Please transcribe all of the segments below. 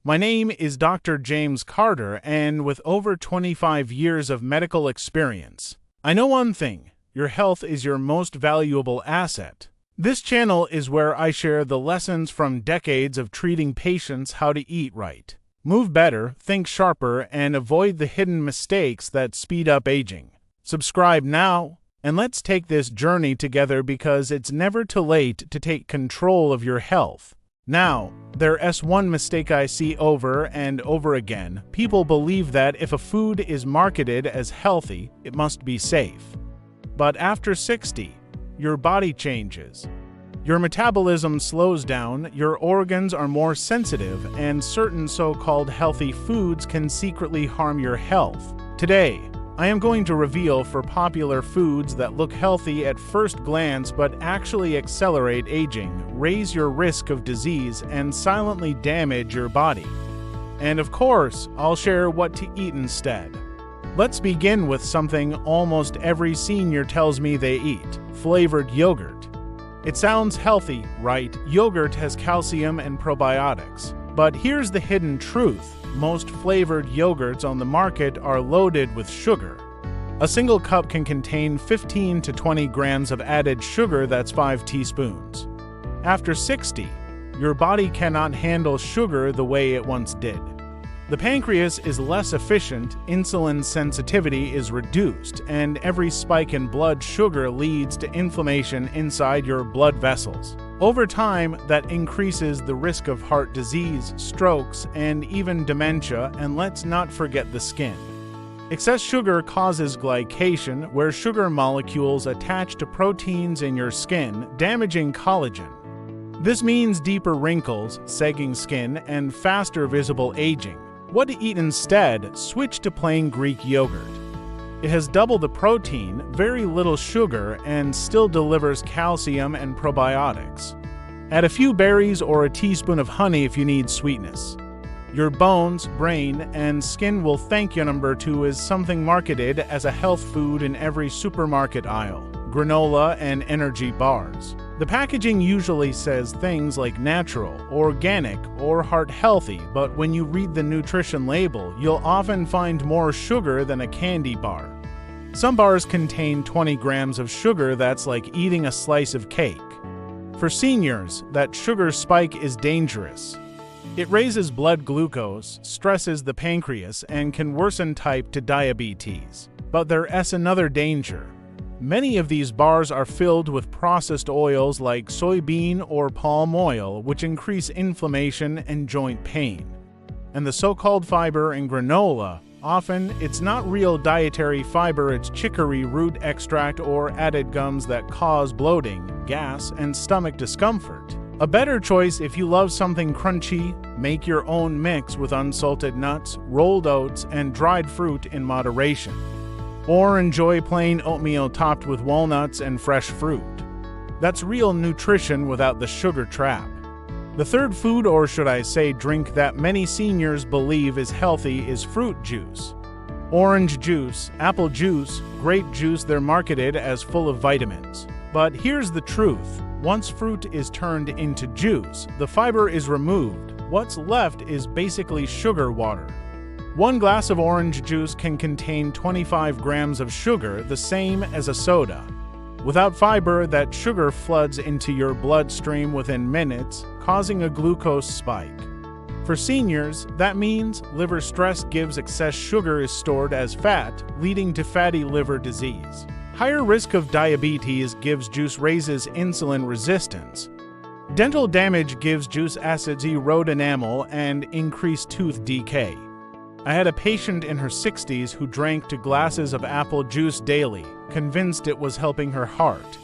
My name is Dr. James Carter, and with over 25 years of medical experience, I know one thing: your health is your most valuable asset. This channel is where I share the lessons from decades of treating patients how to eat right, move better, think sharper, and avoid the hidden mistakes that speed up aging. Subscribe now, and let's take this journey together because it's never too late to take control of your health. Now, there's one mistake I see over and over again. People believe that if a food is marketed as healthy, it must be safe. But after 60, your body changes. Your metabolism slows down, your organs are more sensitive, and certain so-called healthy foods can secretly harm your health. Today, I am going to reveal 4 popular foods that look healthy at first glance but actually accelerate aging, raise your risk of disease, and silently damage your body. And of course, I'll share what to eat instead. Let's begin with something almost every senior tells me they eat: flavored yogurt. It sounds healthy, right? Yogurt has calcium and probiotics. But here's the hidden truth: most flavored yogurts on the market are loaded with sugar. A single cup can contain 15 to 20 grams of added sugar, that's 5 teaspoons. After 60, your body cannot handle sugar the way it once did. The pancreas is less efficient, insulin sensitivity is reduced, and every spike in blood sugar leads to inflammation inside your blood vessels. Over time, that increases the risk of heart disease, strokes, and even dementia, and let's not forget the skin. Excess sugar causes glycation, where sugar molecules attach to proteins in your skin, damaging collagen. This means deeper wrinkles, sagging skin, and faster visible aging. What to eat instead? Switch to plain Greek yogurt. It has double the protein, very little sugar, and still delivers calcium and probiotics. Add a few berries or a teaspoon of honey if you need sweetness. Your bones, brain, and skin will thank you. Number 2 is something marketed as a health food in every supermarket aisle: granola and energy bars. The packaging usually says things like natural, organic, or heart healthy, but when you read the nutrition label, you'll often find more sugar than a candy bar. Some bars contain 20 grams of sugar, that's like eating a slice of cake. For seniors, that sugar spike is dangerous. It raises blood glucose, stresses the pancreas, and can worsen type 2 diabetes. But there's another danger. Many of these bars are filled with processed oils like soybean or palm oil, which increase inflammation and joint pain. And the so-called fiber in granola, often it's not real dietary fiber, it's chicory root extract or added gums that cause bloating, gas, and stomach discomfort. A better choice if you love something crunchy: make your own mix with unsalted nuts, rolled oats, and dried fruit in moderation. Or enjoy plain oatmeal topped with walnuts and fresh fruit. That's real nutrition without the sugar trap. The third food, or should I say drink, that many seniors believe is healthy is fruit juice. Orange juice, apple juice, grape juice, they're marketed as full of vitamins. But here's the truth: once fruit is turned into juice, the fiber is removed. What's left is basically sugar water. 1 glass of orange juice can contain 25 grams of sugar, the same as a soda. Without fiber, that sugar floods into your bloodstream within minutes, causing a glucose spike. For seniors, that means liver stress gives excess sugar is stored as fat, leading to fatty liver disease. Higher risk of diabetes gives juice raises insulin resistance. Dental damage gives juice acids erode enamel and increase tooth decay. I had a patient in her 60s who drank 2 glasses of apple juice daily, convinced it was helping her heart.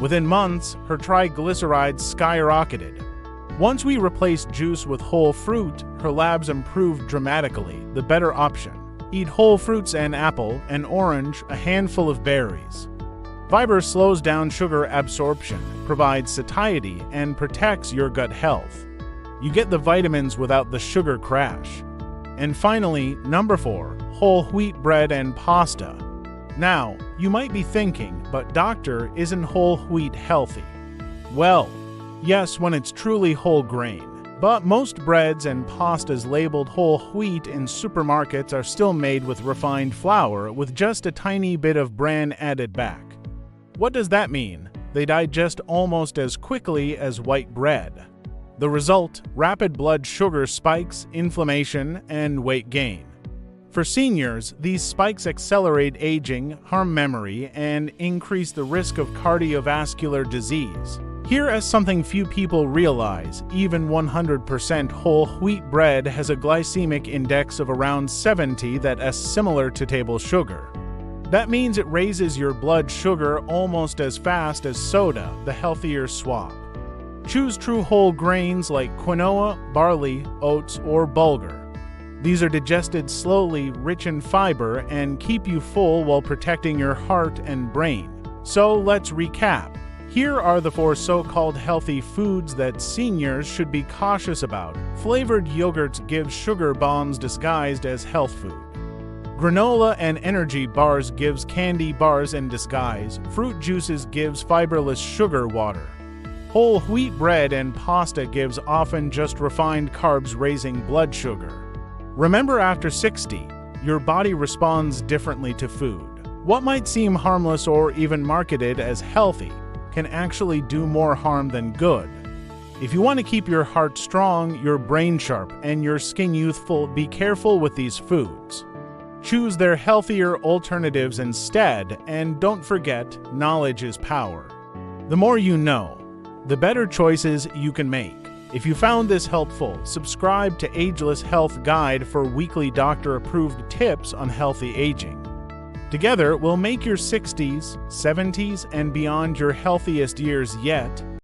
Within months, her triglycerides skyrocketed. Once we replaced juice with whole fruit, her labs improved dramatically. The better option: eat whole fruits, an apple, an orange, a handful of berries. Fiber slows down sugar absorption, provides satiety, and protects your gut health. You get the vitamins without the sugar crash. And finally, number 4, whole wheat bread and pasta. Now, you might be thinking, but doctor, isn't whole wheat healthy? Well, yes, when it's truly whole grain. But most breads and pastas labeled whole wheat in supermarkets are still made with refined flour with just a tiny bit of bran added back. What does that mean? They digest almost as quickly as white bread. The result: rapid blood sugar spikes, inflammation, and weight gain. For seniors, these spikes accelerate aging, harm memory, and increase the risk of cardiovascular disease. Here is something few people realize: even 100% whole wheat bread has a glycemic index of around 70 that is similar to table sugar. That means it raises your blood sugar almost as fast as soda, the healthier swap. Choose true whole grains like quinoa, barley, oats, or bulgur. These are digested slowly, rich in fiber, and keep you full while protecting your heart and brain. So let's recap. Here are the 4 so-called healthy foods that seniors should be cautious about. Flavored yogurts give sugar bombs disguised as health food. Granola and energy bars gives candy bars in disguise. Fruit juices gives fiberless sugar water. Whole wheat bread and pasta gives often just refined carbs raising blood sugar. Remember, after 60, your body responds differently to food. What might seem harmless or even marketed as healthy can actually do more harm than good. If you want to keep your heart strong, your brain sharp, and your skin youthful, be careful with these foods. Choose their healthier alternatives instead, and don't forget, knowledge is power. The more you know, the better choices you can make. If you found this helpful, subscribe to Ageless Health Guide for weekly doctor-approved tips on healthy aging. Together, we'll make your 60s, 70s, and beyond your healthiest years yet.